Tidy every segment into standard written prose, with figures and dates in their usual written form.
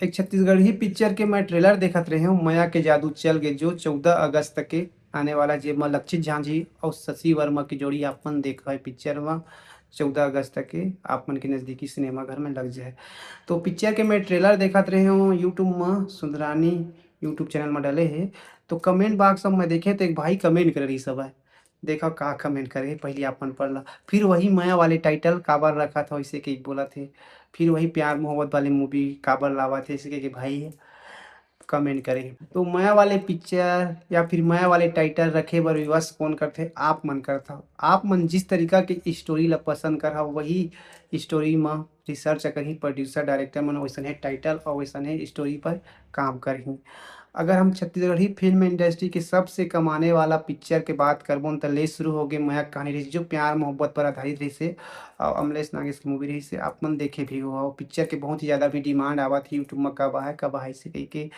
एक छत्तीसगढ़ी पिक्चर के मैं ट्रेलर देखत रहे हूँ, माया के जादू चल गे, जो 14 अगस्त के आने वाला, जेमा लक्षित झांझी और शशि वर्मा की जोड़ी आपन देखा है पिक्चर में। 14 अगस्त के आपमन के नज़दीकी सिनेमा घर में लग जाए। तो पिक्चर के मैं ट्रेलर देखत रहे हूँ यूट्यूब में, सुंदरानी यूट्यूब चैनल में डले है। तो कमेंट बॉक्स में मैं देखे तो एक भाई कमेंट कर रही सब है। देखा का कमेंट करे, पहले आपन पढ़ ला। फिर वही माया वाले टाइटल काबर रखा था, वैसे कि बोला थे। फिर वही प्यार मोहब्बत वाली मूवी काबर लावा थे, इसके कि भाई कमेंट करें। तो माया वाले पिक्चर या फिर माया वाले टाइटल रखे बर विवश कौन करथे, आप मन करथा। आप मन जिस तरीका के स्टोरी ला पसंद करहा, वही स्टोरी में रिसर्च करही, प्रोड्यूसर डायरेक्टर मन वैसने टाइटल और वैसने स्टोरी पर काम करही। अगर हम छत्तीसगढ़ी फिल्म इंडस्ट्री के सबसे कमाने वाला पिक्चर के बात करबो तो ले शुरू हो गए माया कहानी रही, जो प्यार मोहब्बत पर आधारित रही से और अमलेश नागेश की मूवी रही से आप मन देखे भी हो। और पिक्चर के बहुत ही ज़्यादा भी डिमांड आवा थी यूट्यूब में, कब है से कही के।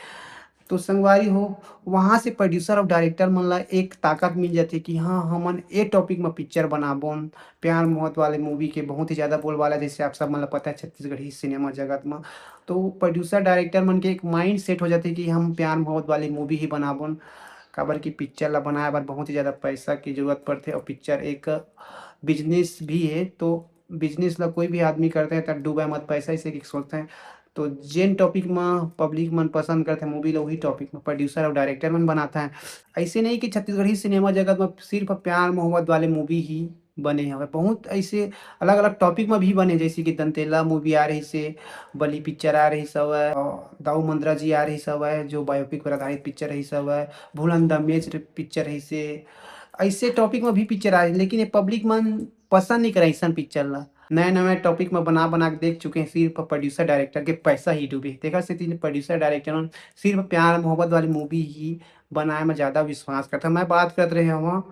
तो संगवारी हो, वहाँ से प्रोड्यूसर और डायरेक्टर मन ला एक ताकत मिल जाती कि हाँ हमन ए टॉपिक में पिक्चर बनाबोन। प्यार मोहब्बत वाले मूवी के बहुत ही ज़्यादा बोलबाला, जैसे आप सब मन ला पता है छत्तीसगढ़ी सिनेमा जगत में। तो प्रोड्यूसर डायरेक्टर मन के एक माइंड सेट हो जाते कि हम प्यार मोहब्बत वाली मूवी ही बनाबोन। काबर की पिक्चर ला बनाए बर बहुत ही ज़्यादा पैसा की जरूरत पड़ते, और पिक्चर एक बिजनेस भी है। तो बिजनेस ला कोई भी आदमी करते हैं तब डूबे मत पैसा, इसे कि सोचते हैं। तो जेन टॉपिक में पब्लिक मन पसंद करते हैं मूवी, लोग वही टॉपिक में प्रोड्यूसर और डायरेक्टर मन बनाता है। ऐसे नहीं कि छत्तीसगढ़ी सिनेमा जगत में सिर्फ प्यार मोहब्बत वाले मूवी ही बने हवे, बहुत ऐसे अलग अलग टॉपिक में भी बने, जैसे कि दंतेला मूवी आ रही से, बलि पिक्चर आ रही सब है, और दाऊ मंद्रा जी आ रही सब है, जो बायोपिक पर आधारित पिक्चर रही सब है। भूलन द मैच पिक्चर रही से, ऐसे टॉपिक में भी पिक्चर आ रही, लेकिन ये पब्लिक मन पसंद नहीं करे ऐसा पिक्चर ला। नए नए टॉपिक में बना के देख चुके हैं, सिर्फ प्रोड्यूसर डायरेक्टर के पैसा ही डूबे देखा से तीन प्रोड्यूसर डायरेक्टर सिर्फ प्यार मोहब्बत वाली मूवी ही बनाए में ज़्यादा विश्वास करता। मैं बात कर रहे हैं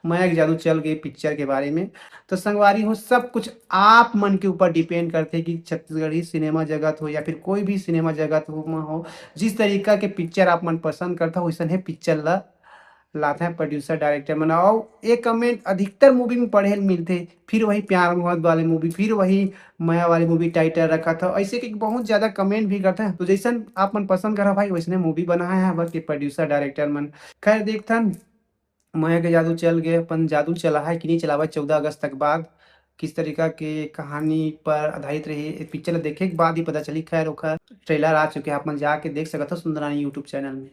मैं एक जादू चल गई पिक्चर के बारे में। तो संगवारी हो, सब कुछ आप मन के ऊपर डिपेंड करते कि छत्तीसगढ़ी सिनेमा जगत हो या फिर कोई भी सिनेमा जगत हो, जिस तरीका के पिक्चर आप मन पसंद करता हो वैसा है पिक्चर ला लाते हैं प्रोड्यूसर डायरेक्टर बनाओ। एक कमेंट अधिकतर मूवी में पढ़े मिलते, फिर वही प्यार मोहब्बत वाली मूवी, फिर वही माया वाली मूवी टाइटल रखा था, ऐसे कि बहुत ज्यादा कमेंट भी करते हैं। तो जैसन आप मन पसंद करा भाई वैसने मूवी बनाया है बल्कि प्रोड्यूसर डायरेक्टर मन। खैर देखथन माया के जादू चल गए, अपन जादू चला है कि नहीं चलावा 14 अगस्त तक बाद, किस तरीका के कहानी पर आधारित रही पिक्चर देखे के बाद ही पता चली। खैर ओखर ट्रेलर आ चुके हैं, आप मन जाके देख सकते हो सुंदरानी यूट्यूब चैनल में।